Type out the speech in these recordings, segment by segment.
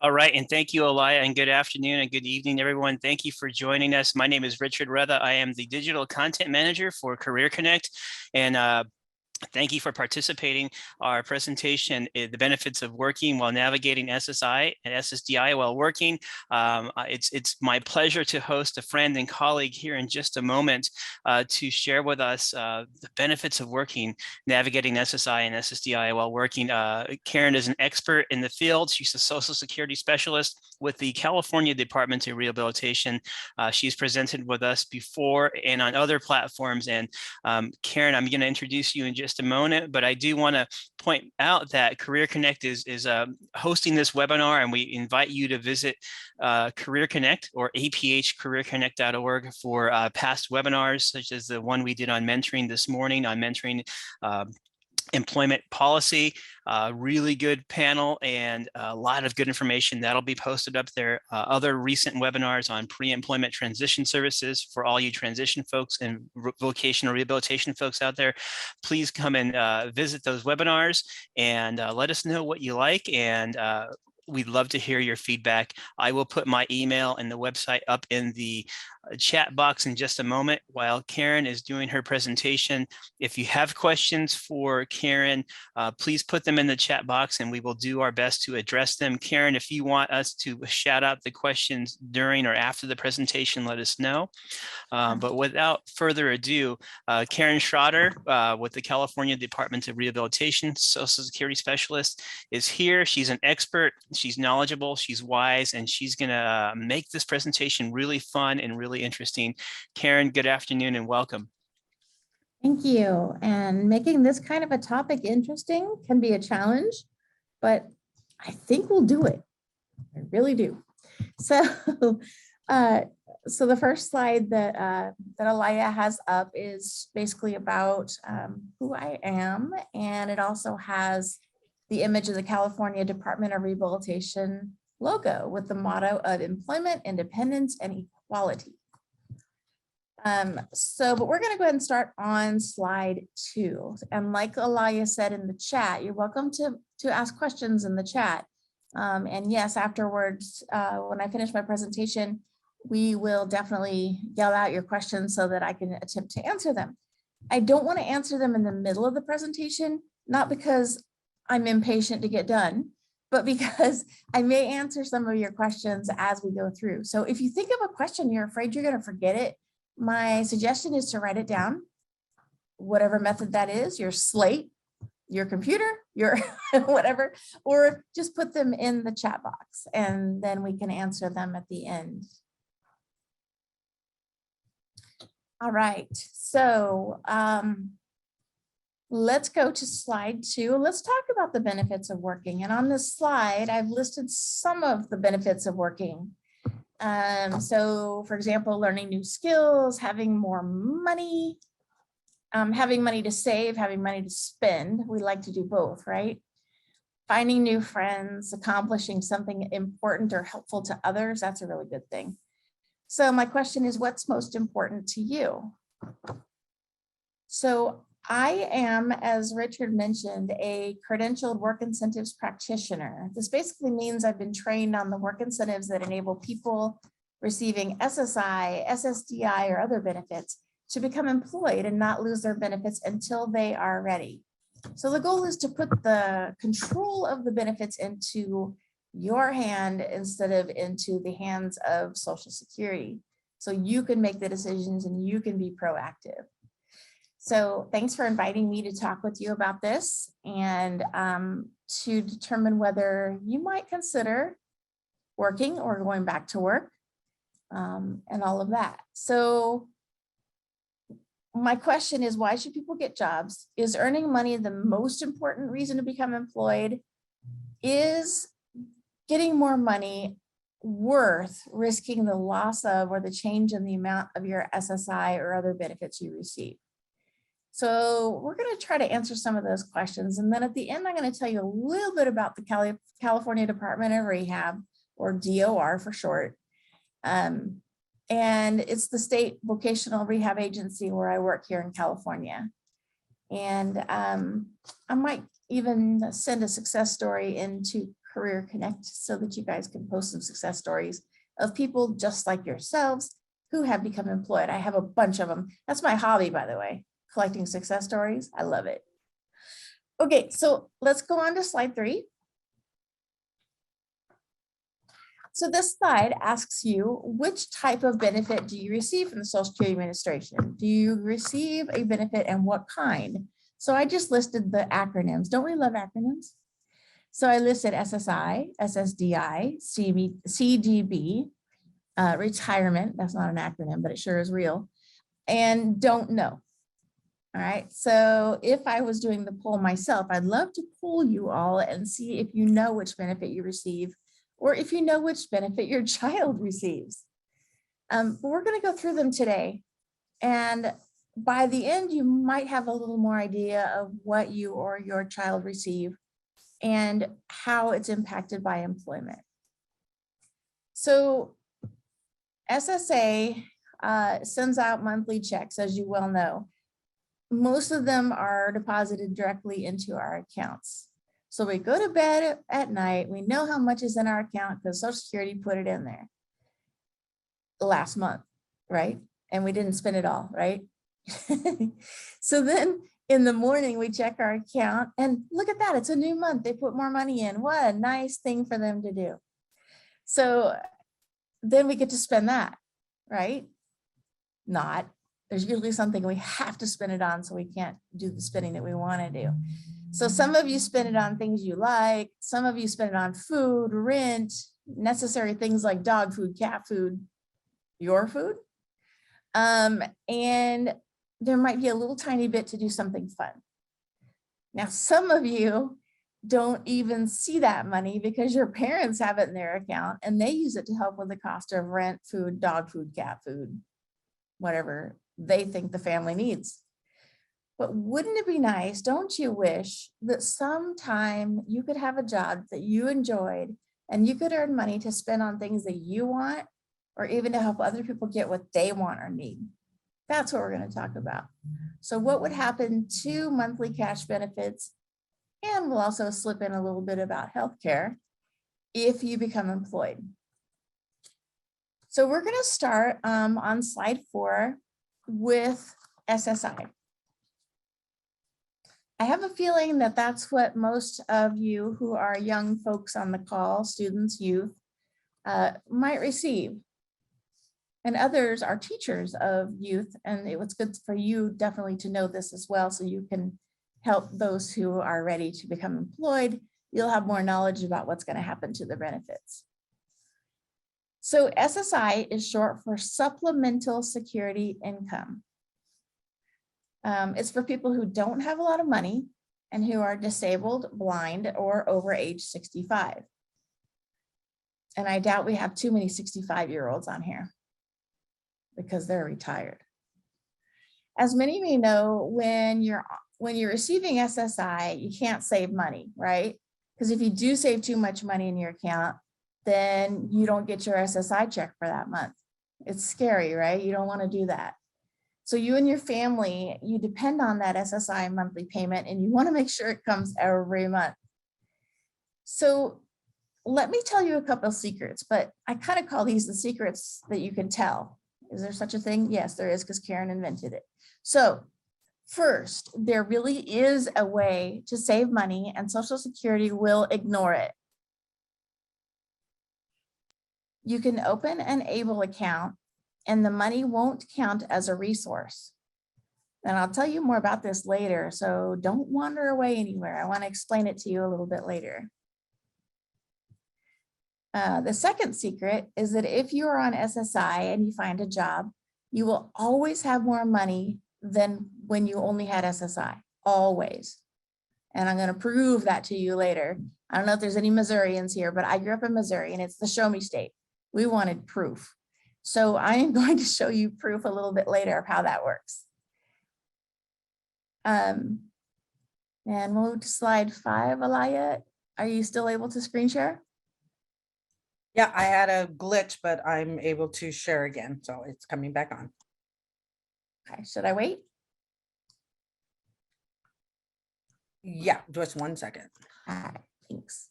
All right, and thank you, Elia, and good afternoon and good evening, everyone. Thank you for joining us. My name is Richard Retha. I am the Digital Content Manager for Career Connect, and thank you for participating. Our presentation is the benefits of working while navigating SSI and SSDI while working. It's my pleasure to host a friend and colleague here in just a moment to share with us the benefits of working, navigating SSI and SSDI while working. Karen is an expert in the field. She's a Social Security specialist with the California Department of Rehabilitation. She's presented with us before and on other platforms. And Karen, I'm going to introduce you in just a moment, but I do want to point out that Career Connect is hosting this webinar, and we invite you to visit Career Connect or aphcareerconnect.org for past webinars, such as the one we did on mentoring this morning, on mentoring employment policy. Really good panel and a lot of good information that'll be posted up there. Other recent webinars on pre-employment transition services for all you transition folks and vocational rehabilitation folks out there. Please come and visit those webinars and let us know what you like, and we'd love to hear your feedback. I will put my email and the website up in the chat box in just a moment while Karen is doing her presentation. If you have questions for Karen, please put them in the chat box and we will do our best to address them. Karen, if you want us to shout out the questions during or after the presentation, let us know. But without further ado, Karen Shrawder with the California Department of Rehabilitation, Social Security Specialist, is here. She's an expert, she's knowledgeable, she's wise, and she's gonna make this presentation really fun and really interesting. Karen, good afternoon and welcome. Thank you. And making this kind of a topic interesting can be a challenge, but I think we'll do it. I really do. So, so the first slide that Elia has up is basically about who I am, and it also has the image of the California Department of Rehabilitation logo with the motto of employment, independence, and equality. But we're going to go ahead and start on slide 2. And like Elia said in the chat, you're welcome to ask questions in the chat. And yes, afterwards, when I finish my presentation, we will definitely yell out your questions so that I can attempt to answer them. I don't want to answer them in the middle of the presentation, not because I'm impatient to get done, but because I may answer some of your questions as we go through. So if you think of a question, you're afraid you're going to forget it, my suggestion is to write it down, whatever method that is, your slate, your computer, your whatever, or just put them in the chat box and then we can answer them at the end. All right, so let's go to slide 2. Let's talk about the benefits of working. And on this slide, I've listed some of the benefits of working. So for example, learning new skills, having more money, having money to save, having money to spend. We like to do both, right? Finding new friends, accomplishing something important or helpful to others. That's a really good thing. So my question is, what's most important to you? So I am, as Richard mentioned, a credentialed work incentives practitioner. This basically means I've been trained on the work incentives that enable people receiving SSI, SSDI, or other benefits to become employed and not lose their benefits until they are ready. So the goal is to put the control of the benefits into your hand instead of into the hands of Social Security. So you can make the decisions and you can be proactive. So thanks for inviting me to talk with you about this and to determine whether you might consider working or going back to work and all of that. So my question is, why should people get jobs? Is earning money the most important reason to become employed? Is getting more money worth risking the loss of or the change in the amount of your SSI or other benefits you receive? So we're going to try to answer some of those questions. And then at the end, I'm going to tell you a little bit about the California Department of Rehab, or DOR for short. And it's the state vocational rehab agency where I work here in California. And I might even send a success story into Career Connect so that you guys can post some success stories of people just like yourselves who have become employed. I have a bunch of them. That's my hobby, by the way, collecting success stories. I love it. Okay, so let's go on to slide 3. So this slide asks you, which type of benefit do you receive from the Social Security Administration? Do you receive a benefit and what kind? So I just listed the acronyms. Don't we love acronyms? So I listed SSI, SSDI, CDB, retirement. That's not an acronym, but it sure is real. And don't know. All right. So if I was doing the poll myself, I'd love to poll you all and see if you know which benefit you receive, or if you know which benefit your child receives. But we're going to go through them today. And by the end, you might have a little more idea of what you or your child receive and how it's impacted by employment. So SSA sends out monthly checks, as you well know. Most of them are deposited directly into our accounts. So we go to bed at night, we know how much is in our account because Social Security put it in there last month, right? And we didn't spend it all, right? So then in the morning, we check our account and look at that, it's a new month. They put more money in. What a nice thing for them to do. So then we get to spend that, right? Not. There's usually something we have to spend it on, so we can't do the spending that we want to do. So some of you spend it on things you like. Some of you spend it on food, rent, necessary things like dog food, cat food, your food. And there might be a little tiny bit to do something fun. Now, some of you don't even see that money because your parents have it in their account and they use it to help with the cost of rent, food, dog food, cat food, whatever they think the family needs. But wouldn't it be nice, don't you wish, that sometime you could have a job that you enjoyed and you could earn money to spend on things that you want, or even to help other people get what they want or need? That's what we're going to talk about. So what would happen to monthly cash benefits? And we'll also slip in a little bit about healthcare if you become employed. So we're going to start on slide 4 with SSI. I have a feeling that that's what most of you who are young folks on the call, students, youth, might receive. And others are teachers of youth, and it was good for you definitely to know this as well, so you can help those who are ready to become employed. You'll have more knowledge about what's going to happen to the benefits. So SSI is short for Supplemental Security Income. It's for people who don't have a lot of money and who are disabled, blind, or over age 65. And I doubt we have too many 65-year-olds on here because they're retired. As many of you know, when you're receiving SSI, you can't save money, right? Because if you do save too much money in your account, then you don't get your SSI check for that month. It's scary, right? You don't want to do that. So you and your family, you depend on that SSI monthly payment, and you want to make sure it comes every month. So let me tell you a couple of secrets, but I kind of call these the secrets that you can tell. Is there such a thing? Yes, there is, because Karen invented it. So first, there really is a way to save money, and Social Security will ignore it. You can open an ABLE account and the money won't count as a resource. And I'll tell you more about this later, so don't wander away anywhere. I want to explain it to you a little bit later. The second secret is that if you are on SSI and you find a job, you will always have more money than when you only had SSI, always. And I'm going to prove that to you later. I don't know if there's any Missourians here, but I grew up in Missouri and it's the show me state. We wanted proof. So I am going to show you proof a little bit later of how that works. And we'll move to slide 5, Alaya. Are you still able to screen share? Yeah, I had a glitch, but I'm able to share again, so it's coming back on. Okay, should I wait? Yeah, just 1 second. All right, thanks.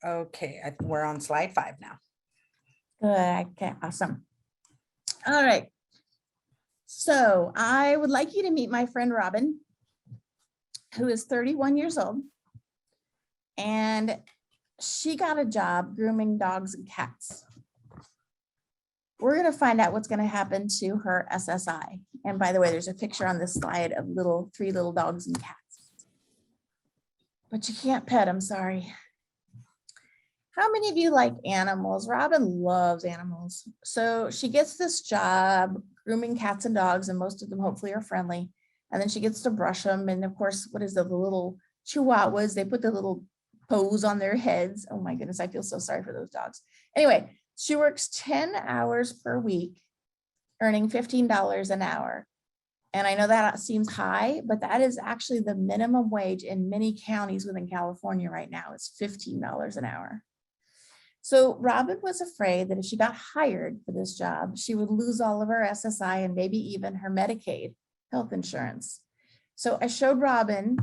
Okay, we're on slide 5 now. Good, okay, awesome. All right. So I would like you to meet my friend Robin, who is 31 years old. And she got a job grooming dogs and cats. We're going to find out what's going to happen to her SSI. And by the way, there's a picture on this slide of 3 little dogs and cats. But you can't pet them, sorry. How many of you like animals? Robin loves animals. So she gets this job grooming cats and dogs, and most of them hopefully are friendly. And then she gets to brush them. And of course, what is the little chihuahuas? They put the little pose on their heads. Oh my goodness, I feel so sorry for those dogs. Anyway, she works 10 hours per week, earning $15 an hour. And I know that seems high, but that is actually the minimum wage in many counties within California right now. It's $15 an hour. So Robin was afraid that if she got hired for this job, she would lose all of her SSI and maybe even her Medicaid health insurance. So I showed Robin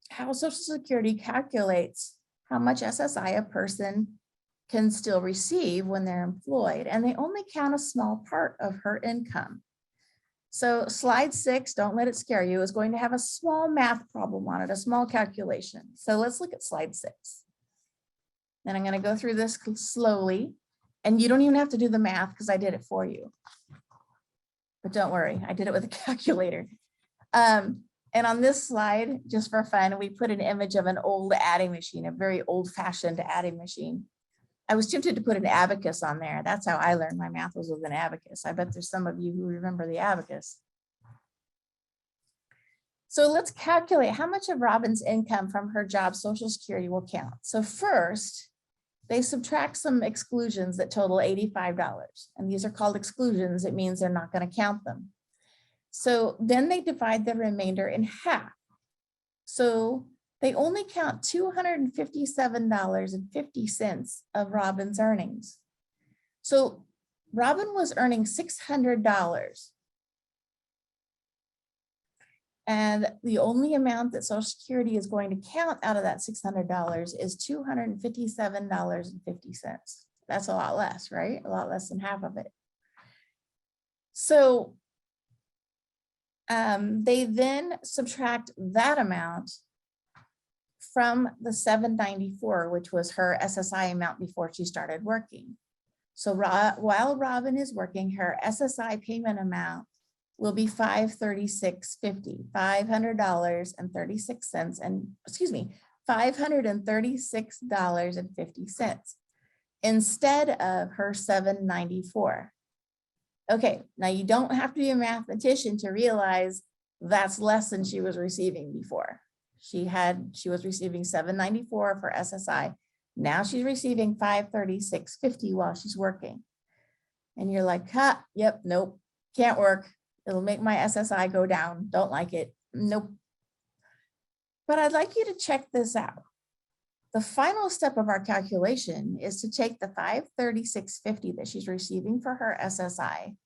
how Social Security calculates how much SSI a person can still receive when they're employed, and they only count a small part of her income. So slide 6, don't let it scare you, is going to have a small math problem on it, a small calculation. So let's look at slide 6. And I'm going to go through this slowly, and you don't even have to do the math because I did it for you. But don't worry, I did it with a calculator. And on this slide, just for fun, we put an image of an old adding machine, a very old-fashioned adding machine. I was tempted to put an abacus on there. That's how I learned my math, was with an abacus. I bet there's some of you who remember the abacus. So let's calculate how much of Robin's income from her job Social Security will count. So first, they subtract some exclusions that total $85. And these are called exclusions. It means they're not going to count them. So then they divide the remainder in half. So they only count $257.50 of Robin's earnings. So Robin was earning $600. And the only amount that Social Security is going to count out of that $600 is $257.50. That's a lot less, right? A lot less than half of it. So they then subtract that amount from the $794, which was her SSI amount before she started working. So while Robin is working, her SSI payment amount will be $536.50, $500.36, and excuse me, $536.50 instead of her $794. Okay, now you don't have to be a mathematician to realize that's less than she was receiving before. She was receiving $794 for SSI. Now she's receiving $536.50 while she's working. And you're like, yep, nope, can't work. It'll make my SSI go down. Don't like it. Nope. But I'd like you to check this out. The final step of our calculation is to take the $536.50 that she's receiving for her SSI,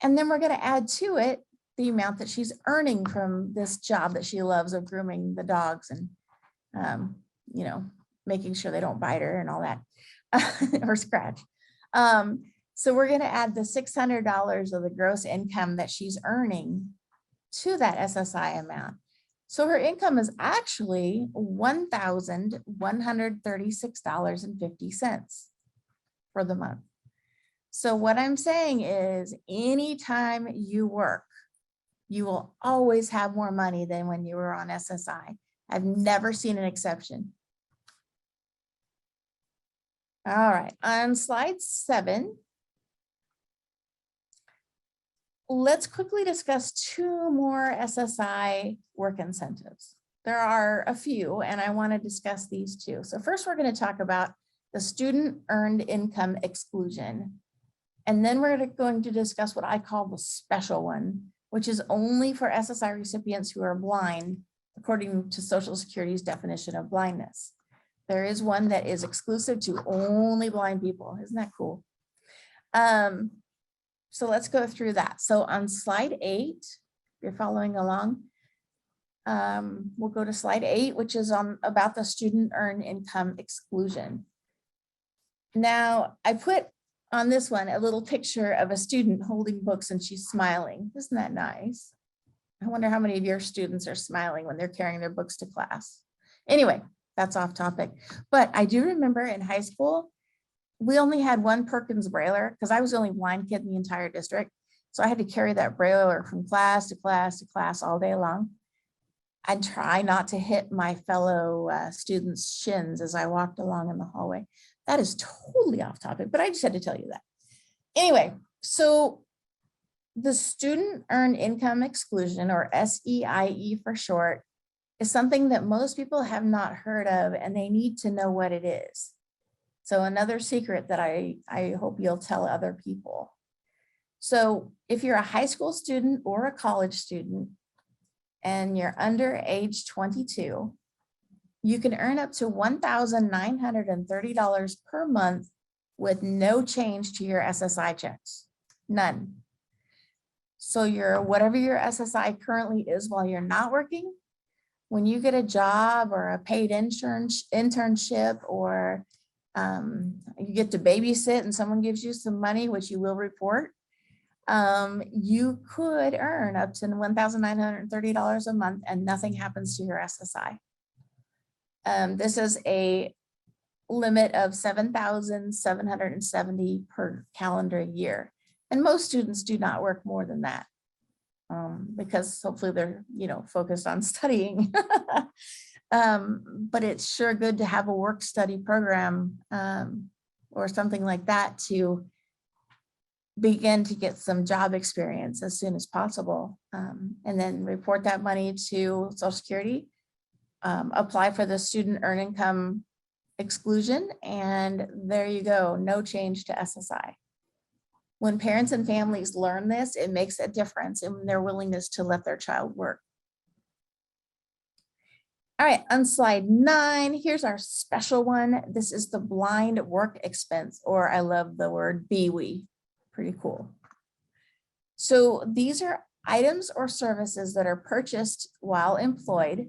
and then we're going to add to it the amount that she's earning from this job that she loves of grooming the dogs and, making sure they don't bite her and all that or scratch. So we're going to add the $600 of the gross income that she's earning to that SSI amount. So her income is actually $1,136.50 for the month. So what I'm saying is anytime you work, you will always have more money than when you were on SSI. I've never seen an exception. All right, on slide 7, let's quickly discuss 2 more SSI work incentives. There are a few, and I want to discuss these 2. So first, we're going to talk about the student earned income exclusion. And then we're going to discuss what I call the special one, which is only for SSI recipients who are blind, according to Social Security's definition of blindness. There is one that is exclusive to only blind people. Isn't that cool? So let's go through that. So on slide 8, if you're following along, We'll go to slide 8, which is on about the student earned income exclusion. Now, I put on this one a little picture of a student holding books and she's smiling. Isn't that nice? I wonder how many of your students are smiling when they're carrying their books to class. Anyway, that's off topic. But I do remember in high school, we only had one Perkins Brailler because I was the only blind kid in the entire district. So I had to carry that Brailler from class to class to class all day long. I'd try not to hit my fellow students' shins as I walked along in the hallway. That is totally off topic, but I just had to tell you that. Anyway, so the student earned income exclusion, or SEIE for short, is something that most people have not heard of, and they need to know what it is. So another secret that I hope you'll tell other people. So if you're a high school student or a college student and you're under age 22, you can earn up to $1,930 per month with no change to your SSI checks, none. So whatever your SSI currently is while you're not working, when you get a job or a paid internship, or you get to babysit and someone gives you some money, which you will report, you could earn up to $1,930 a month and nothing happens to your SSI. This is a limit of $7,770 per calendar year. And most students do not work more than that because hopefully they're, focused on studying. But it's sure good to have a work study program or something like that to begin to get some job experience as soon as possible, and then report that money to Social Security, apply for the student earned income exclusion, and there you go, no change to SSI. When parents and families learn this, it makes a difference in their willingness to let their child work. All right, on slide 9, here's our special one. This is the blind work expense, or I love the word BWE. Pretty cool. So these are items or services that are purchased while employed.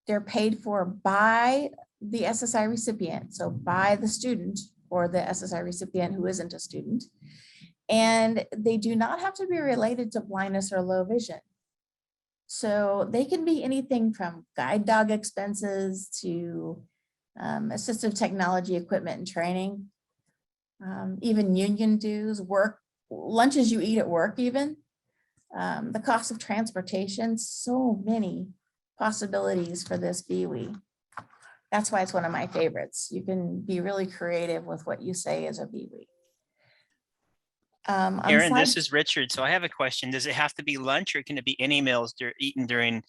They're paid for by the SSI recipient, so by the student or the SSI recipient who isn't a student. And they do not have to be related to blindness or low vision. So they can be anything from guide dog expenses to assistive technology equipment and training, even union dues, work, lunches you eat at work even, the cost of transportation, so many possibilities for this BWE. That's why it's one of my favorites. You can be really creative with what you say as a BWE. Erin, this is Richard. So I have a question. Does it have to be lunch, or can it be any meals eaten during?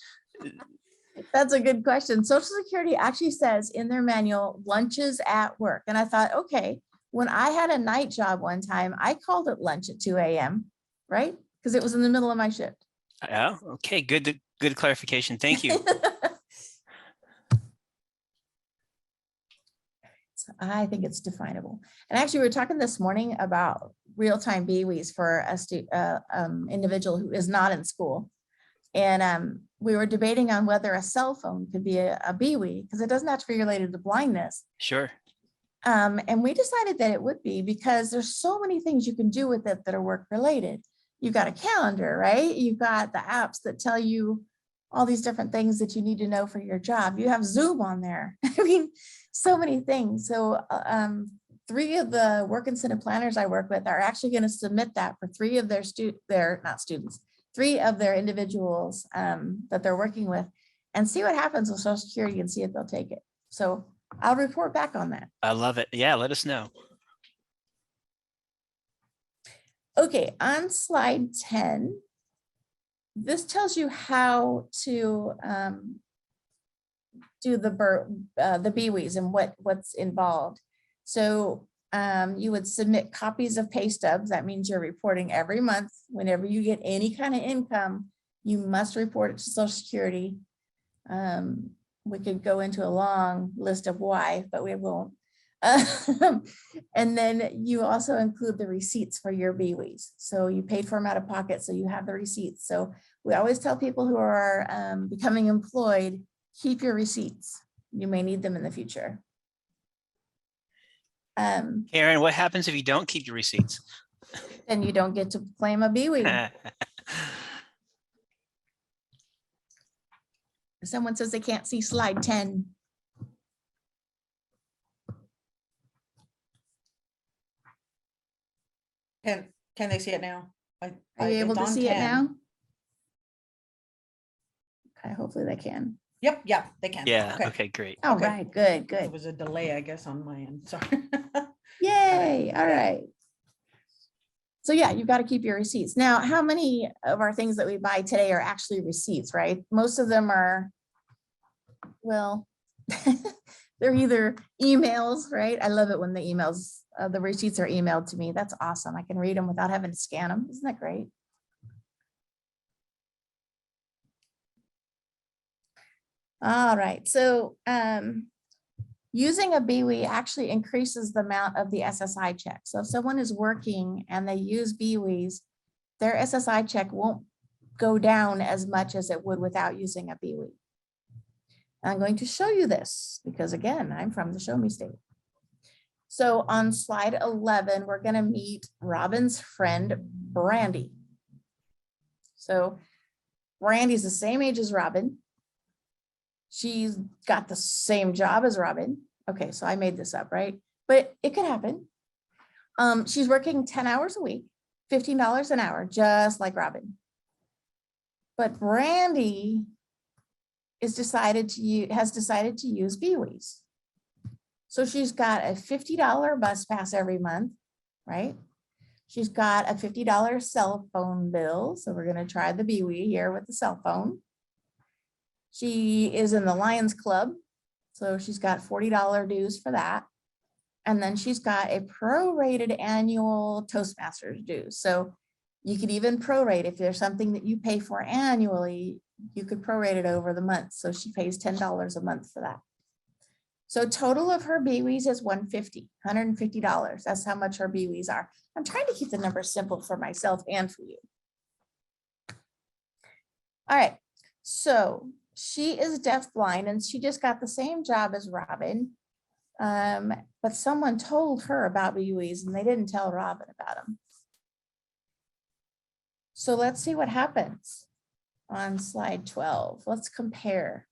That's a good question. Social Security actually says in their manual, lunches at work. And I thought, okay, when I had a night job one time, I called it lunch at 2 a.m., right? Because it was in the middle of my shift. Oh, okay. Good clarification. Thank you. I think it's definable. And actually, we were talking this morning about real-time BWEs for a individual who is not in school. And we were debating on whether a cell phone could be a BWE, because it doesn't have to be related to blindness. Sure. And we decided that it would be, because there's so many things you can do with it that are work-related. You've got a calendar, right? You've got the apps that tell you all these different things that you need to know for your job. You have Zoom on there. I mean, so many things. So 3 of the work incentive planners I work with are actually going to submit that for 3 of their 3 of their individuals that they're working with, and see what happens with Social Security and see if they'll take it. So I'll report back on that. I love it. Yeah, let us know. Okay, on slide 10, this tells you how to do the BWEs and what's involved. So you would submit copies of pay stubs. That means you're reporting every month. Whenever you get any kind of income, you must report it to Social Security. We could go into a long list of why, but we won't. And then you also include the receipts for your BWEs. So you paid for them out of pocket, so you have the receipts. So we always tell people who are becoming employed, keep your receipts. You may need them in the future. Karen, what happens if you don't keep your receipts? Then you don't get to claim a BWE. Someone says they can't see slide 10. Can they see it now? Are you able it's to on see it 10. now? Okay, hopefully they can. Yep, yeah, they can. Yeah. Okay, great. All Okay. right, good, It good. was a delay, I guess, on my end. Sorry. Yay, all right. So yeah, you've got to keep your receipts. Now, how many of our things that we buy today are actually receipts, right? Most of them are, well, they're either emails, right? I love it when the emails, the receipts are emailed to me. That's awesome. I can read them without having to scan them. Isn't that great? All right, so using a BWE actually increases the amount of the SSI check. So if someone is working and they use BWEs, their SSI check won't go down as much as it would without using a BWE. I'm going to show you this because again, I'm from the Show Me State. So on slide 11, we're going to meet Robin's friend, Brandy. So Brandy's the same age as Robin. She's got the same job as Robin. Okay, so I made this up, right? But it could happen. She's working 10 hours a week, $15 an hour, just like Robin. But Brandy has decided to use BWEs. So she's got a $50 bus pass every month, right? She's got a $50 cell phone bill. So we're going to try the BWE here with the cell phone. She is in the Lions Club, so she's got $40 dues for that. And then she's got a prorated annual Toastmasters dues. So you could even prorate if there's something that you pay for annually, you could prorate it over the month. So she pays $10 a month for that. So total of her BWEs is $150. That's how much her BWEs are. I'm trying to keep the numbers simple for myself and for you. All right, so she is deafblind and she just got the same job as Robin, but someone told her about BWEs and they didn't tell Robin about them. So let's see what happens on slide 12. Let's compare.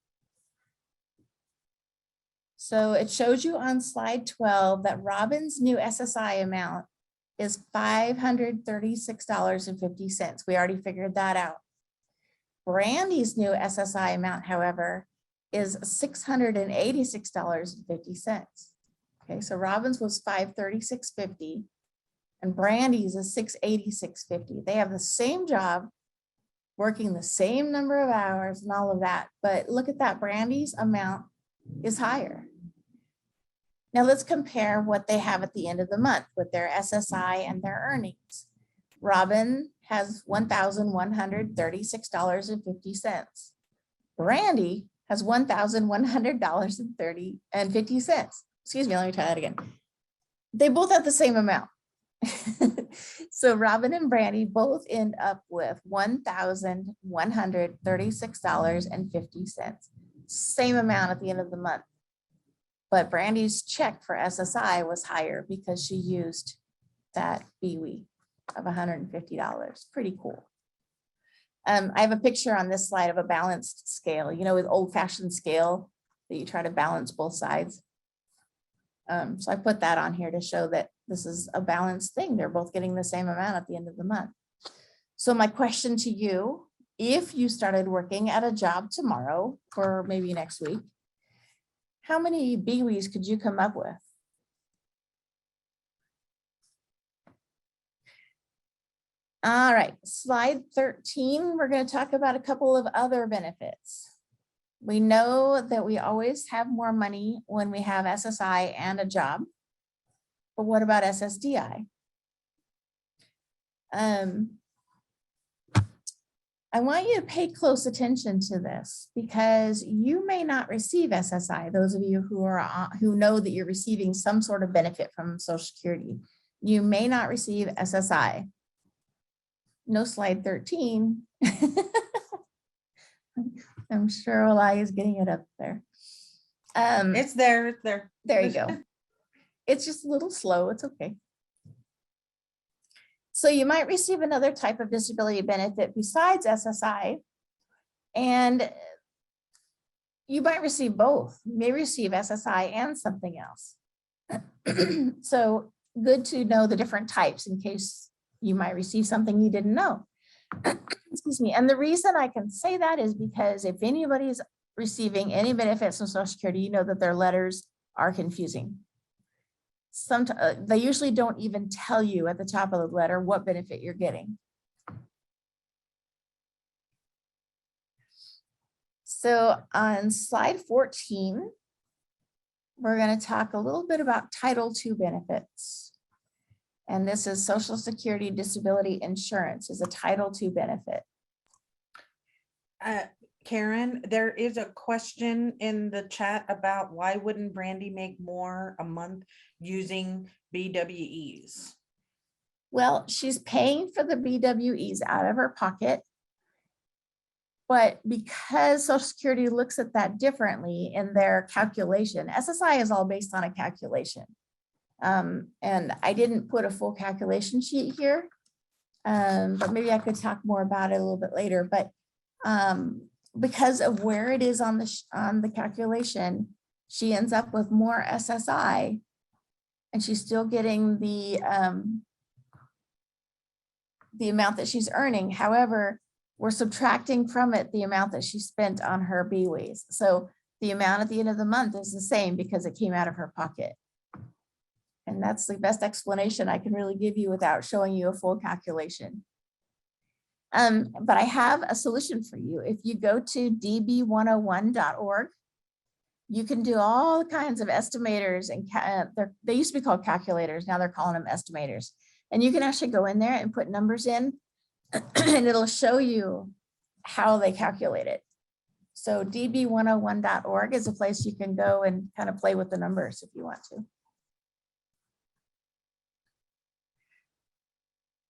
So it shows you on slide 12 that Robin's new SSI amount is $536.50. We already figured that out. Brandy's new SSI amount, however, is $686.50. Okay, so Robin's was $536.50 and Brandy's is $686.50. They have the same job, working the same number of hours and all of that, but look at that, Brandy's amount is higher. Now let's compare what they have at the end of the month with their SSI and their earnings. Robin has $1,136.50. Brandy has $1,100.50. Excuse me, let me try that again. They both have the same amount. So Robin and Brandy both end up with $1,136.50. Same amount at the end of the month. But Brandy's check for SSI was higher because she used that BWE of $150. Pretty cool. I have a picture on this slide of a balanced scale, you know, with old-fashioned scale that you try to balance both sides. So I put that on here to show that this is a balanced thing. They're both getting the same amount at the end of the month. So my question to you, if you started working at a job tomorrow or maybe next week, how many BWEs could you come up with? All right, slide 13, we're going to talk about a couple of other benefits. We know that we always have more money when we have SSI and a job, but what about SSDI? I want you to pay close attention to this because you may not receive SSI. Those of you who know that you're receiving some sort of benefit from Social Security, you may not receive SSI. No slide 13. I'm sure Eli is getting it up there. It's there, it's there. There you go. It's just a little slow. It's okay. So you might receive another type of disability benefit besides SSI. And you might receive both. You may receive SSI and something else. So good to know the different types in case you might receive something you didn't know. Excuse me. And the reason I can say that is because if anybody's receiving any benefits from Social Security, you know that their letters are confusing. Sometimes they usually don't even tell you at the top of the letter what benefit you're getting. So on slide 14, we're going to talk a little bit about Title II benefits. And this is Social Security Disability Insurance is a Title II benefit. Karen, there is a question in the chat about why wouldn't Brandy make more a month using BWEs? Well, she's paying for the BWEs out of her pocket. But because Social Security looks at that differently in their calculation, SSI is all based on a calculation. And I didn't put a full calculation sheet here, but maybe I could talk more about it a little bit later. But because of where it is on the calculation, she ends up with more SSI, and she's still getting the amount that she's earning. However, we're subtracting from it the amount that she spent on her BWEs. So the amount at the end of the month is the same because it came out of her pocket. And that's the best explanation I can really give you without showing you a full calculation. But I have a solution for you. If you go to db101.org, you can do all kinds of estimators, and they used to be called calculators. Now they're calling them estimators. And you can actually go in there and put numbers in and it'll show you how they calculate it. So db101.org is a place you can go and kind of play with the numbers if you want to.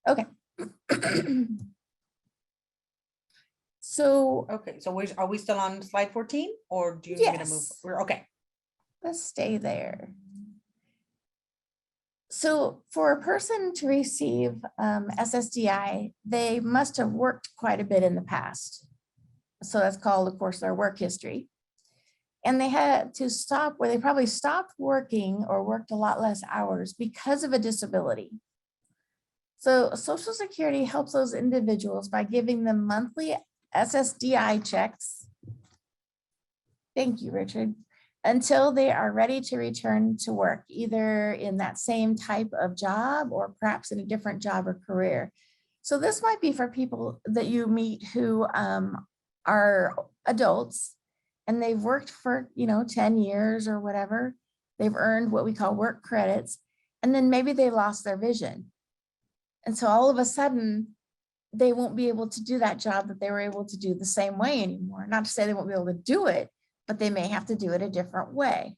Okay. So Okay, so are we still on slide 14 or do you need me to move? Yes. We're okay. Let's stay there. So for a person to receive SSDI, they must have worked quite a bit in the past. So that's called, of course, their work history. And they had to stop where they probably stopped working or worked a lot less hours because of a disability. So Social Security helps those individuals by giving them monthly SSDI checks. Thank you, Richard. Until they are ready to return to work, either in that same type of job or perhaps in a different job or career. So this might be for people that you meet who are adults and they've worked for 10 years or whatever. They've earned what we call work credits, and then maybe they lost their vision. And so all of a sudden, they won't be able to do that job that they were able to do the same way anymore. Not to say they won't be able to do it, but they may have to do it a different way.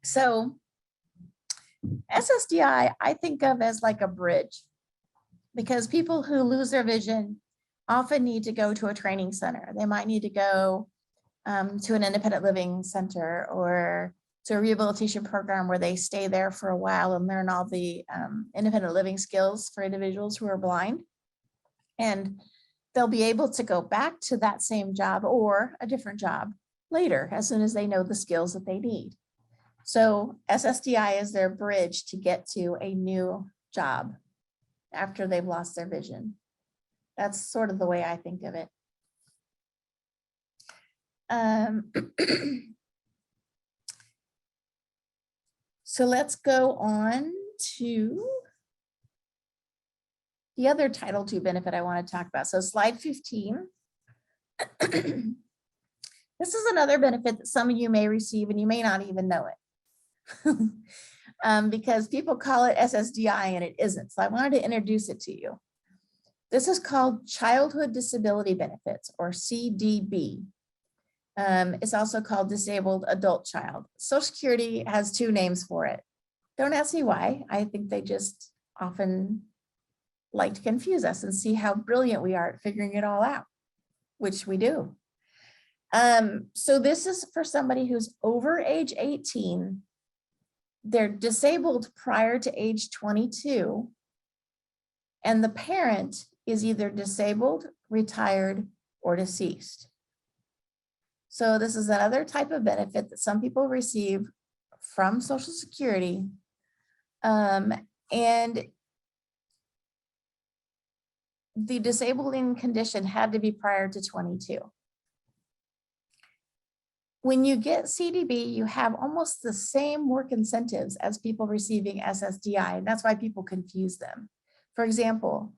So SSDI, I think of as like a bridge, because people who lose their vision often need to go to a training center. They might need to go to an independent living center or to a rehabilitation program where they stay there for a while and learn all the independent living skills for individuals who are blind. And they'll be able to go back to that same job or a different job later, as soon as they know the skills that they need. So SSDI is their bridge to get to a new job after they've lost their vision. That's sort of the way I think of it. So let's go on to the other Title II benefit I want to talk about. So slide 15. This is another benefit that some of you may receive and you may not even know it. Because people call it SSDI and it isn't. So I wanted to introduce it to you. This is called Childhood Disability Benefits, or CDB. It's also called Disabled Adult Child. Social Security has two names for it. Don't ask me why. I think they just often like to confuse us and see how brilliant we are at figuring it all out, which we do. So this is for somebody who's over age 18. They're disabled prior to age 22, and the parent is either disabled, retired, or deceased. So this is another type of benefit that some people receive from Social Security. And the disabling condition had to be prior to 22. When you get CDB, you have almost the same work incentives as people receiving SSDI, and that's why people confuse them. For example,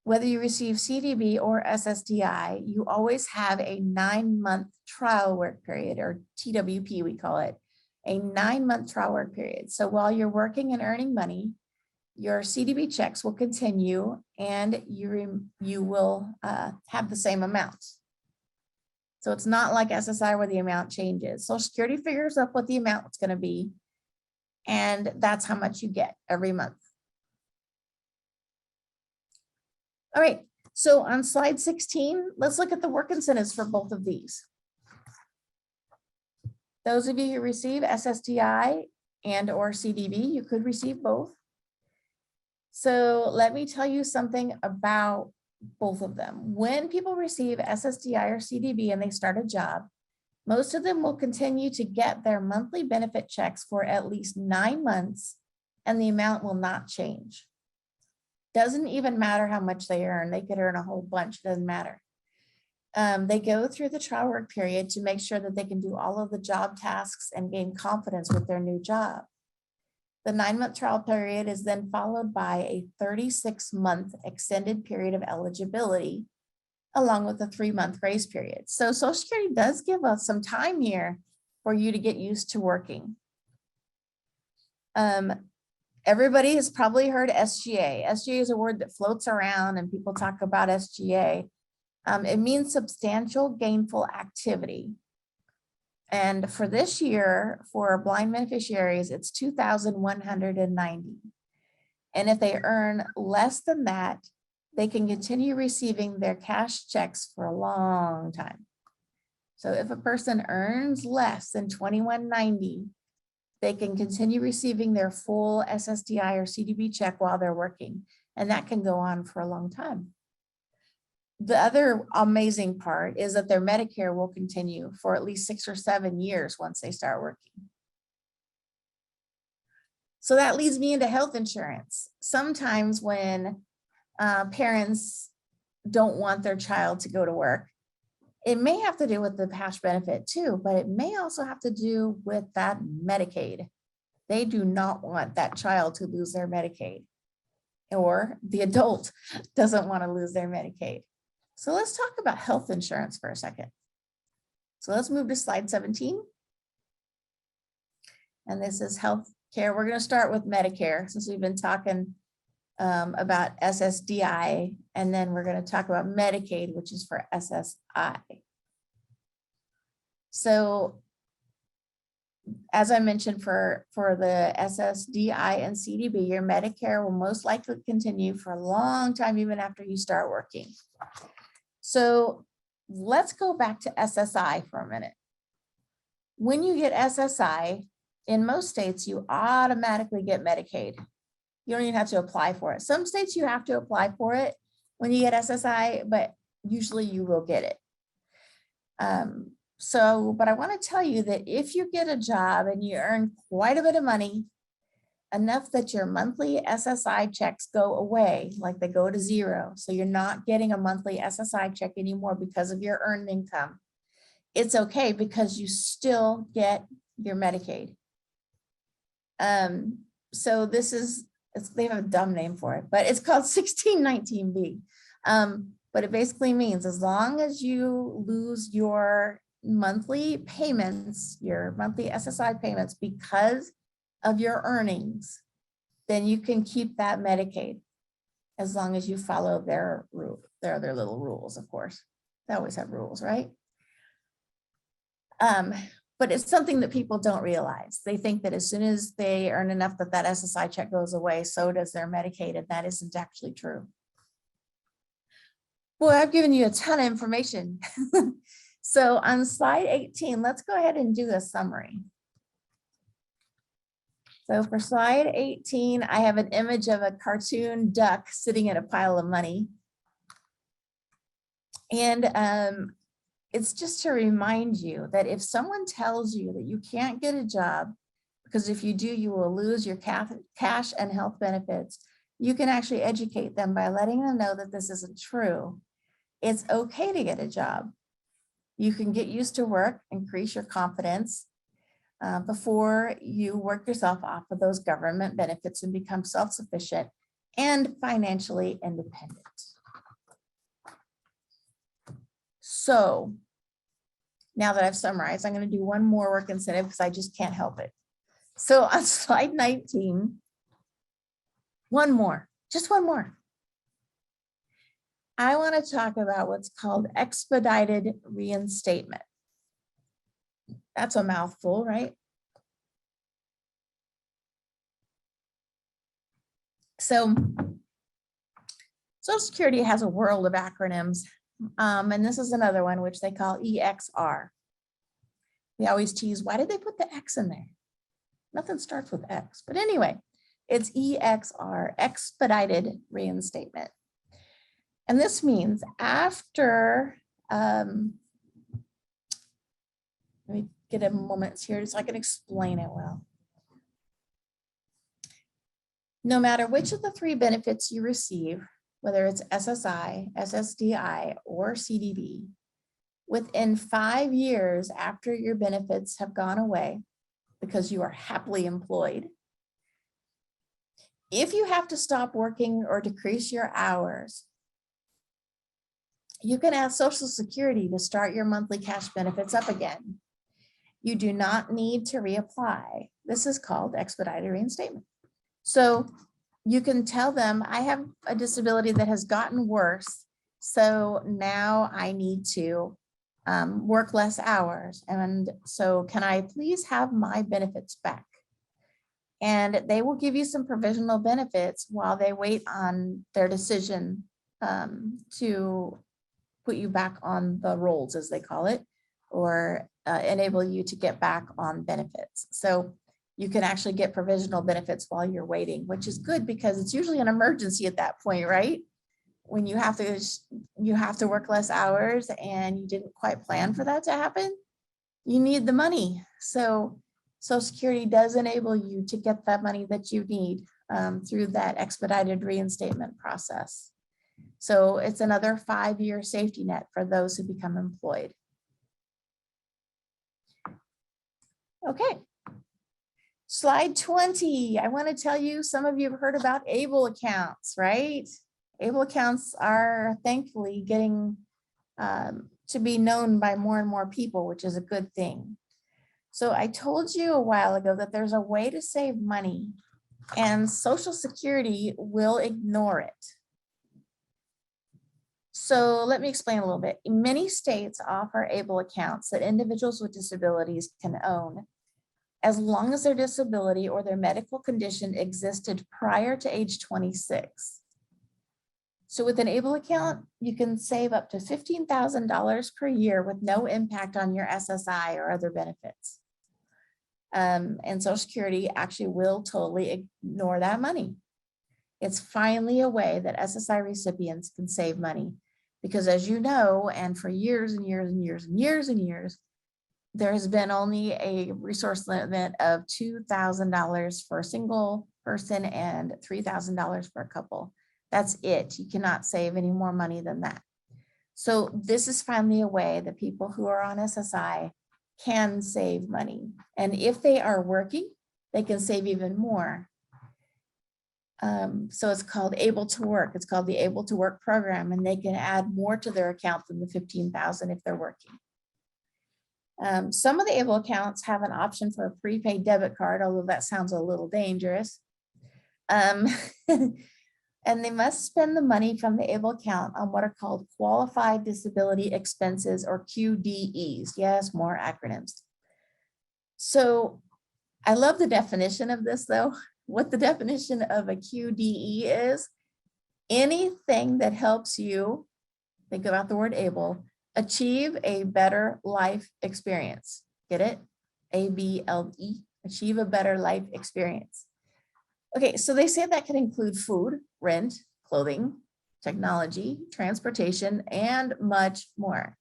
whether you receive CDB or SSDI, you always have a 9-month trial work period, or TWP we call it, a 9-month trial work period. So while you're working and earning money, your CDB checks will continue, and you will have the same amount. So it's not like SSI where the amount changes. Social Security figures up what the amount is going to be, and that's how much you get every month. All right, so on slide 16, let's look at the work incentives for both of these. Those of you who receive SSDI and or CDB, you could receive both. So let me tell you something about both of them. When people receive SSDI or CDB and they start a job, most of them will continue to get their monthly benefit checks for at least 9 months, and the amount will not change. Doesn't even matter how much they earn. They could earn a whole bunch, doesn't matter. They go through the trial work period to make sure that they can do all of the job tasks and gain confidence with their new job. The 9-month trial period is then followed by a 36-month extended period of eligibility, along with a 3-month grace period. So Social Security does give us some time here for you to get used to working. Everybody has probably heard SGA. SGA is a word that floats around and people talk about SGA. It means substantial gainful activity. And for this year, for blind beneficiaries, it's 2,190. And if they earn less than that, they can continue receiving their cash checks for a long time. So if a person earns less than 2,190, they can continue receiving their full SSDI or CDB check while they're working. And that can go on for a long time. The other amazing part is that their Medicare will continue for at least 6 or 7 years once they start working. So that leads me into health insurance. Sometimes when parents don't want their child to go to work, it may have to do with the cash benefit too, but it may also have to do with that Medicaid. They do not want that child to lose their Medicaid, or the adult doesn't want to lose their Medicaid. So let's talk about health insurance for a second. So let's move to slide 17. And this is health care. We're going to start with Medicare since we've been talking about SSDI, and then we're going to talk about Medicaid, which is for SSI. So as I mentioned, for the SSDI and CDB, your Medicare will most likely continue for a long time, even after you start working. So let's go back to SSI for a minute. When you get SSI, in most states, you automatically get Medicaid. You don't even have to apply for it. Some states you have to apply for it when you get SSI, but usually you will get it. But I want to tell you that if you get a job and you earn quite a bit of money, enough that your monthly SSI checks go away, like they go to zero. So you're not getting a monthly SSI check anymore because of your earned income. It's okay because you still get your Medicaid. So this is, they have a dumb name for it, but it's called 1619B. But it basically means as long as you lose your monthly payments, your monthly SSI payments because of your earnings, then you can keep that Medicaid as long as you follow their there are their little rules, of course. They always have rules, right? But it's something that people don't realize. They think that as soon as they earn enough that SSI check goes away, so does their Medicaid, and that isn't actually true. Boy, I've given you a ton of information. So on slide 18, let's go ahead and do a summary. So for slide 18, I have an image of a cartoon duck sitting in a pile of money. And it's just to remind you that if someone tells you that you can't get a job, because if you do, you will lose your cash and health benefits, you can actually educate them by letting them know that this isn't true. It's okay to get a job. You can get used to work, increase your confidence before you work yourself off of those government benefits and become self-sufficient and financially independent. So now that I've summarized, I'm going to do one more work incentive because I just can't help it. So on slide 19, one more, just one more. I want to talk about what's called expedited reinstatement. That's a mouthful, right? So Social Security has a world of acronyms, and this is another one which they call EXR. We always tease, why did they put the X in there? Nothing starts with X, but anyway, it's EXR, expedited reinstatement. And this means after, let me get a moment here so I can explain it well. No matter which of the three benefits you receive, whether it's SSI, SSDI, or CDB, within 5 years after your benefits have gone away, because you are happily employed, if you have to stop working or decrease your hours, you can ask Social Security to start your monthly cash benefits up again. You do not need to reapply. This is called expedited reinstatement. So you can tell them, I have a disability that has gotten worse, so now I need to work less hours. And so can I please have my benefits back? And they will give you some provisional benefits while they wait on their decision to put you back on the rolls, as they call it, or enable you to get back on benefits. So you can actually get provisional benefits while you're waiting, which is good because it's usually an emergency at that point, right? When you have to work less hours and you didn't quite plan for that to happen, you need the money. So Social Security does enable you to get that money that you need through that expedited reinstatement process. So it's another 5-year safety net for those who become employed. Okay. Slide 20. I want to tell you, some of you have heard about ABLE accounts, right? ABLE accounts are thankfully getting to be known by more and more people, which is a good thing. So I told you a while ago that there's a way to save money and Social Security will ignore it. So let me explain a little bit. Many states offer ABLE accounts that individuals with disabilities can own as long as their disability or their medical condition existed prior to age 26. So with an ABLE account, you can save up to $15,000 per year with no impact on your SSI or other benefits. And Social Security actually will totally ignore that money. It's finally a way that SSI recipients can save money because, as you know, and for years and years and years and years and years, there has been only a resource limit of $2,000 for a single person and $3,000 for a couple. That's it. You cannot save any more money than that. So this is finally a way that people who are on SSI can save money. And if they are working, they can save even more. So it's called Able to Work. It's called the Able to Work program, and they can add more to their account than the $15,000 if they're working. Some of the ABLE accounts have an option for a prepaid debit card, although that sounds a little dangerous. And they must spend the money from the ABLE account on what are called qualified disability expenses, or QDEs. Yes, more acronyms. So I love the definition of this though. What the definition of a QDE is: anything that helps you, think about the word ABLE, achieve a better life experience. Get it? ABLE, achieve a better life experience. Okay, so they say that can include food, rent, clothing, technology, transportation, and much more.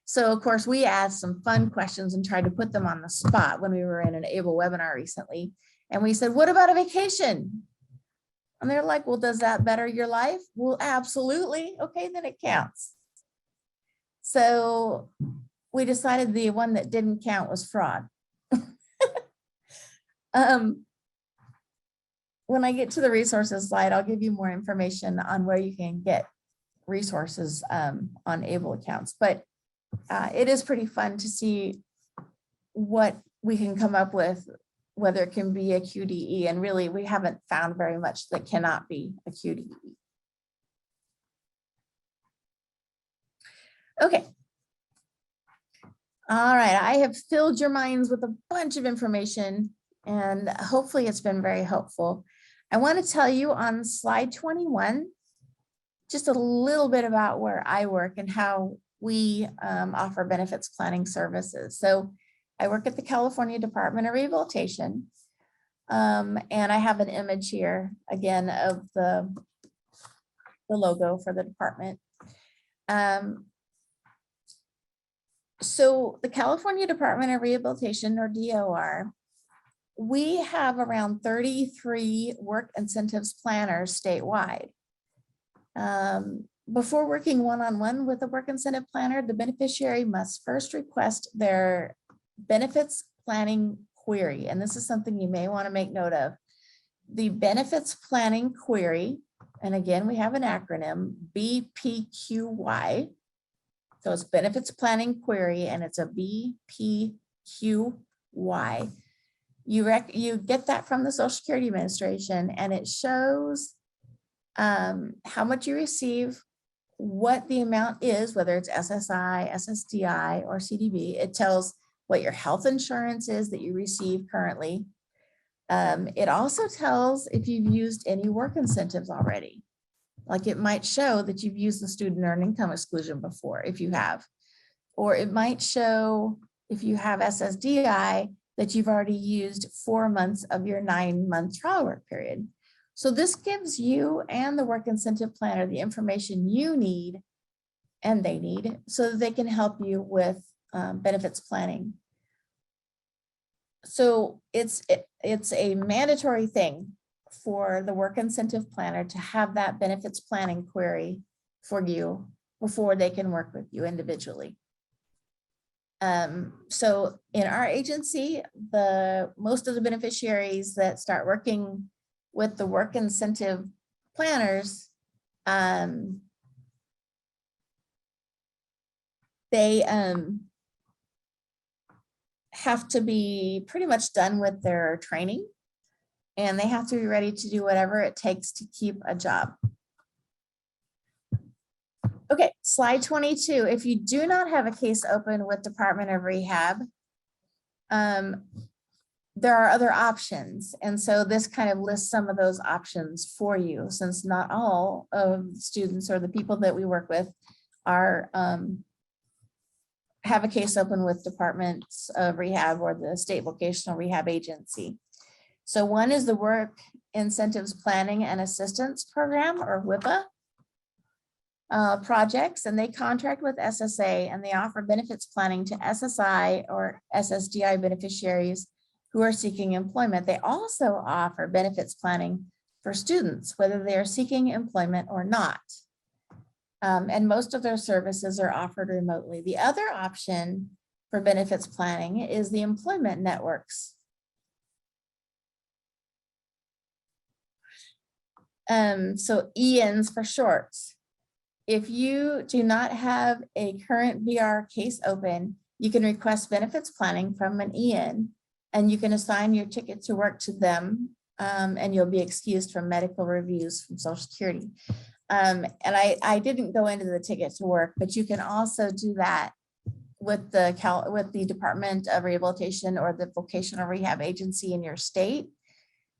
So of course, we asked some fun questions and tried to put them on the spot when we were in an ABLE webinar recently. And we said, what about a vacation? And they're like, well, does that better your life? Well, absolutely. Okay, then it counts. So we decided the one that didn't count was fraud. When I get to the resources slide, I'll give you more information on where you can get resources on ABLE accounts. But it is pretty fun to see what we can come up with, whether it can be a QDE. And really, we haven't found very much that cannot be a QDE. Okay. All right, I have filled your minds with a bunch of information, and hopefully it's been very helpful. I want to tell you on slide 21, just a little bit about where I work and how we offer benefits planning services. So I work at the California Department of Rehabilitation, and I have an image here again of the logo for the department. So the California Department of Rehabilitation, or DOR, we have around 33 work incentives planners statewide. Before working one-on-one with a work incentive planner, the beneficiary must first request their benefits planning query. And this is something you may want to make note of. The benefits planning query, and again, we have an acronym, BPQY. So it's benefits planning query, and it's a BPQY. You get that from the Social Security Administration, and it shows how much you receive, what the amount is, whether it's SSI, SSDI, or CDB. It tells what your health insurance is that you receive currently. It also tells if you've used any work incentives already. Like it might show that you've used the student earned income exclusion before, if you have, or it might show if you have SSDI that you've already used 4 months of your 9-month trial work period. So this gives you and the work incentive planner the information you need and they need so that they can help you with benefits planning. So it's a mandatory thing for the work incentive planner to have that benefits planning query for you before they can work with you individually. So in our agency, most of the beneficiaries that start working with the work incentive planners, they have to be pretty much done with their training, and they have to be ready to do whatever it takes to keep a job. Okay, slide 22. If you do not have a case open with Department of Rehab, there are other options. And so this kind of lists some of those options for you, since not all of the students or the people that we work with are have a case open with Departments of Rehab or the State Vocational Rehab Agency. So one is the Work Incentives Planning and Assistance Program, or WIPA projects, and they contract with SSA, and they offer benefits planning to SSI or SSDI beneficiaries who are seeking employment. They also offer benefits planning for students, whether they are seeking employment or not. And most of their services are offered remotely. The other option for benefits planning is the employment networks. So EINs for shorts. If you do not have a current VR case open, you can request benefits planning from an EIN, and you can assign your ticket to work to them and you'll be excused from medical reviews from Social Security. And I didn't go into the ticket to work, but you can also do that with the Department of Rehabilitation or the vocational rehab agency in your state.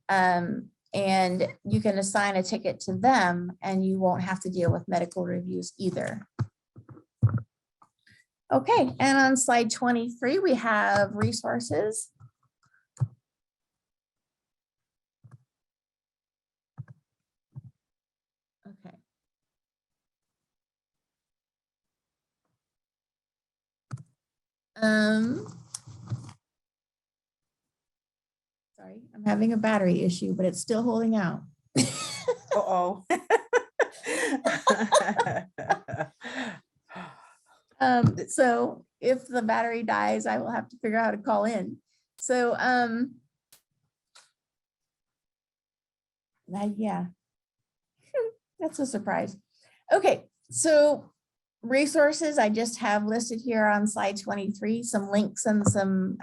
And you can assign a ticket to them and you won't have to deal with medical reviews either. Okay, and on slide 23, we have resources. Okay. Sorry, I'm having a battery issue, but it's still holding out. Uh-oh. So if the battery dies, I will have to figure out how to call in. So, yeah, that's a surprise. Okay, so resources I just have listed here on slide 23, some links and some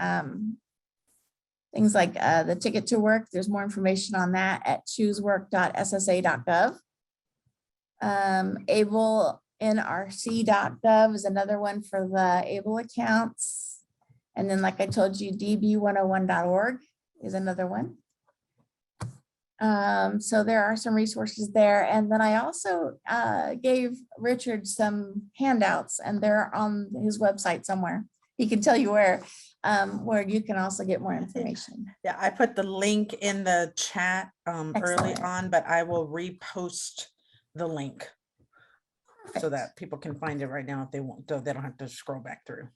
things like the ticket to work. There's more information on that at choosework.ssa.gov. Able nrc.gov is another one for the able accounts. And then, like I told you, db101.org is another one. So there are some resources there. And then I also gave Richard some handouts, and they're on his website somewhere. He can tell you where you can also get more information. Yeah, I put the link in the chat early Excellent. on, but I will repost the link so that people can find it right now if they want, so they don't have to scroll back through.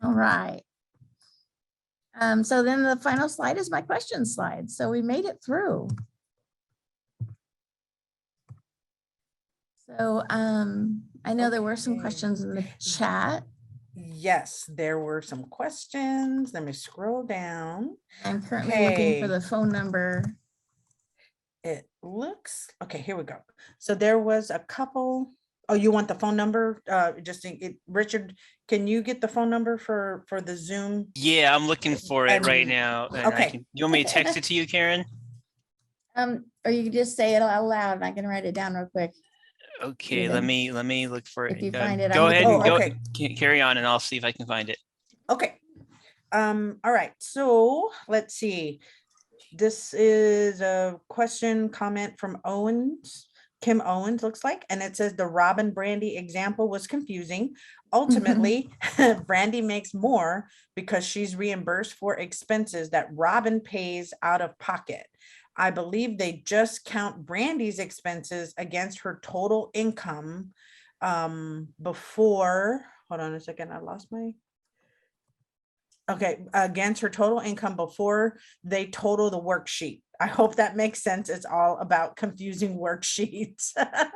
All right. So then the final slide is my question slide. So we made it through. So I know there were some questions in the chat. Yes, there were some questions. Let me scroll down. I'm currently looking for Okay. the phone number. It looks, okay, here we go. So there was a couple. Oh, you want the phone number? Richard, can you get the phone number for the Zoom? Yeah, I'm looking for it right And- now. And okay. You want me to text it to you, Karen? Or you can just say it out loud and I can write it down real quick. Okay, Either. let me look for it. If you find it, Go I'm ahead looking and at okay. carry on, and I'll see if I can find it. Okay. All right. So let's see. This is a question comment from Kim Owens looks like, and it says the Robin Brandy example was confusing. Ultimately, Brandy makes more because she's reimbursed for expenses that Robin pays out of pocket. I believe they just count Brandy's expenses against her total income before, hold on a second, I lost my, okay, against her total income before they total the worksheet. I hope that makes sense. It's all about confusing worksheets. Yeah.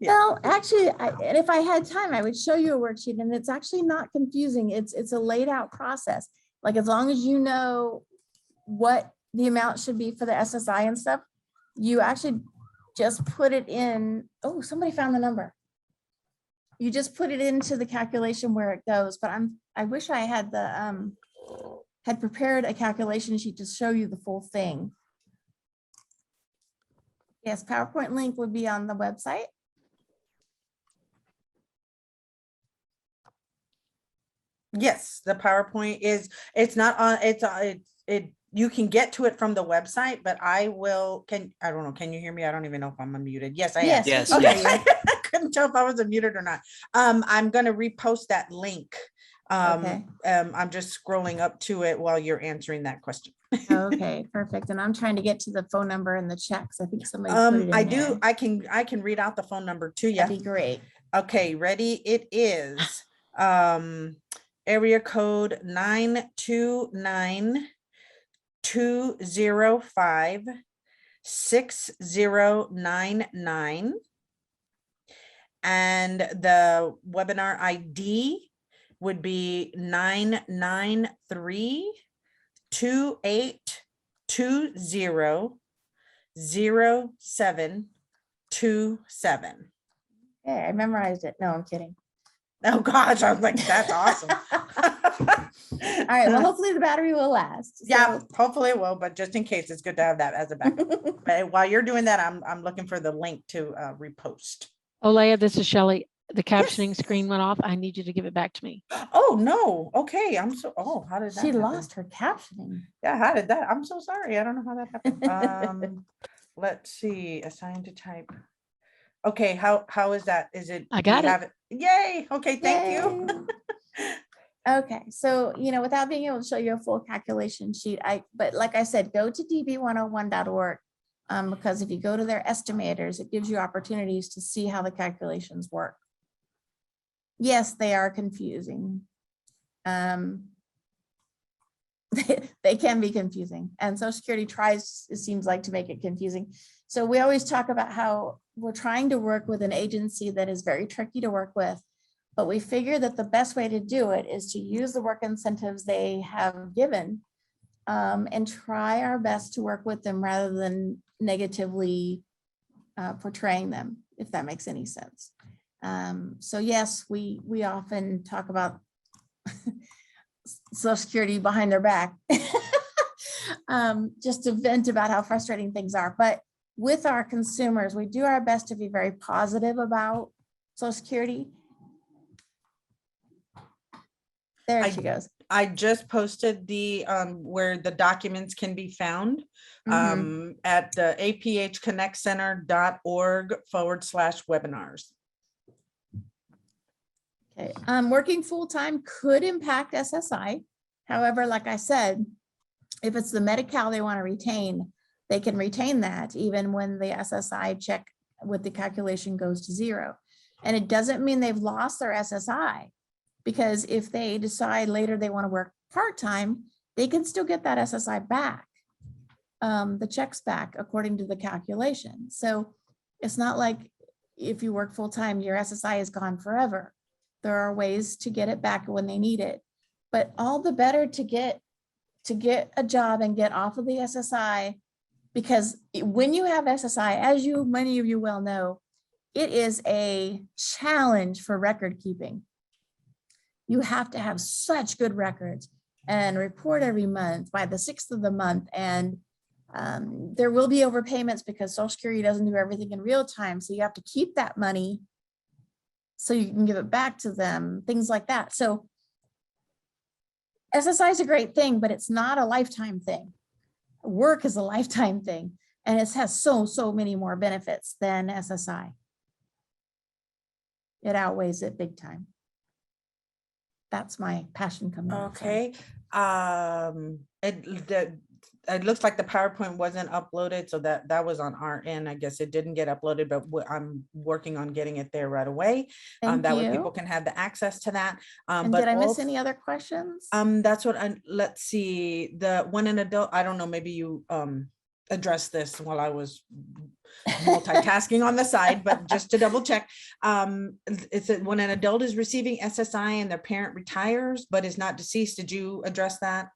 Well, actually, and if I had time, I would show you a worksheet, and it's actually not confusing. It's a laid out process. Like, as long as you know what the amount should be for the SSI and stuff, you actually just put it in. Oh, somebody found the number. You just put it into the calculation where it goes. But I wish I had had prepared a calculation sheet to show you the full thing. Yes, PowerPoint link would be on the website. Yes, the PowerPoint is, it's not on, you can get to it from the website, but I don't know, can you hear me? I don't even know if I'm unmuted. Yes, I am. Yes, Yes, we can hear Okay. you. I couldn't tell if I was unmuted or not. I'm gonna repost that link. Okay. I'm just scrolling up to it while you're answering that question. Okay, perfect. And I'm trying to get to the phone number in the chat because I think somebody put it in I there. do, I can read out the phone number to you. That'd be great. Okay, ready? It is area code 929-205-6099. And the webinar ID would be 993-2820-0727. Okay, I memorized it. No, I'm kidding. Oh gosh, I was like, that's awesome. right, well, hopefully the battery will last. Yeah, So- hopefully it will, but just in case, it's good to have that as a backup. But while you're doing that, I'm looking for the link to repost. Olaya, this is Shelley. The captioning screen went off. I need you to give it back to me. Oh, no. Okay. How did that She happen? lost her captioning. Yeah, how did that? I'm so sorry. I don't know how that happened. Let's see, assign to type. Okay, how is that? Is it? I do you got it. have Yay. Okay, thank you. Yay. Okay, so, without being able to show you a full calculation sheet, but like I said, go to db101.org. Because if you go to their estimators, it gives you opportunities to see how the calculations work. Yes, they are confusing. They can be confusing, and Social Security tries, it seems like, to make it confusing. So we always talk about how we're trying to work with an agency that is very tricky to work with, but we figure that the best way to do it is to use the work incentives they have given, and try our best to work with them rather than negatively portraying them, if that makes any sense. So yes, we often talk about Social Security behind their back, just to vent about how frustrating things are. But with our consumers, we do our best to be very positive about Social Security. There she goes. I just posted the where the documents can be found at the aphconnectcenter.org/webinars. Okay, working full-time could impact SSI. However, like I said, if it's the Medi-Cal they want to retain, they can retain that even when the SSI check with the calculation goes to 0. And it doesn't mean they've lost their SSI, because if they decide later they want to work part-time, they can still get that SSI back, the checks back according to the calculation. So it's not like if you work full-time, your SSI is gone forever. There are ways to get it back when they need it, but all the better to get a job and get off of the SSI, because when you have SSI, as many of you well know, it is a challenge for record keeping. You have to have such good records and report every month by the 6th of the month. And there will be overpayments because Social Security doesn't do everything in real time. So you have to keep that money so you can give it back to them, things like that. So SSI is a great thing, but it's not a lifetime thing. Work is a lifetime thing, and it has so many more benefits than SSI. It outweighs it big time. That's my passion coming out. Okay. It looks like the PowerPoint wasn't uploaded, so that was on our end. I guess it didn't get uploaded, but I'm working on getting it there right away. Thank That way you. people can have the access to that. And But did I miss also- any other questions? That's what let's see, the one an adult, I don't know, maybe you addressed this while I was multitasking on the side, but just to double check, it said when an adult is receiving SSI and their parent retires but is not deceased. Did you address that?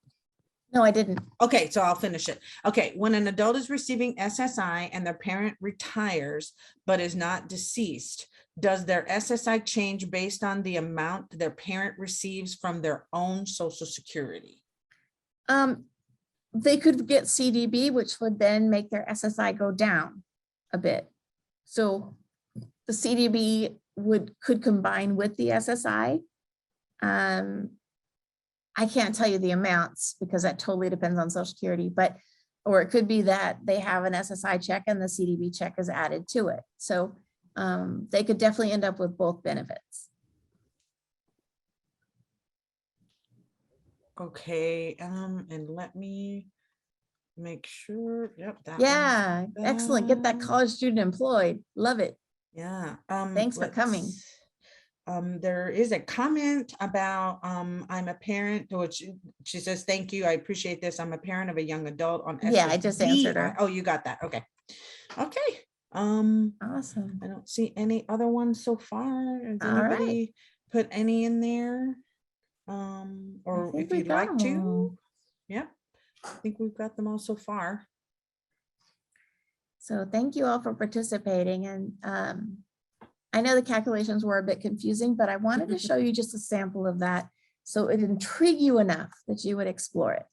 No, I didn't. Okay, so I'll finish it. Okay, when an adult is receiving SSI and their parent retires but is not deceased, does their SSI change based on the amount their parent receives from their own Social Security? They could get CDB, which would then make their SSI go down a bit. So the CDB could combine with the SSI. I can't tell you the amounts because that totally depends on Social Security, or it could be that they have an SSI check and the CDB check is added to it. So they could definitely end up with both benefits. Okay, and let me make sure. Yep. That Yeah, excellent. Get that done. college student employed. Love it. Yeah. Thanks for coming. There is a comment about I'm a parent, which she says, thank you. I appreciate this. I'm a parent of a young adult on Yeah, I just answered her. Oh, you got that. Okay. Okay. Awesome. I don't see any other ones so far. Has All right. anybody put any in there? Or think if we've you'd got like 'em to. all. Yep. I think we've got them all so far. So thank you all for participating. And I know the calculations were a bit confusing, but I wanted to show you just a sample of that. So it intrigued you enough that you would explore it.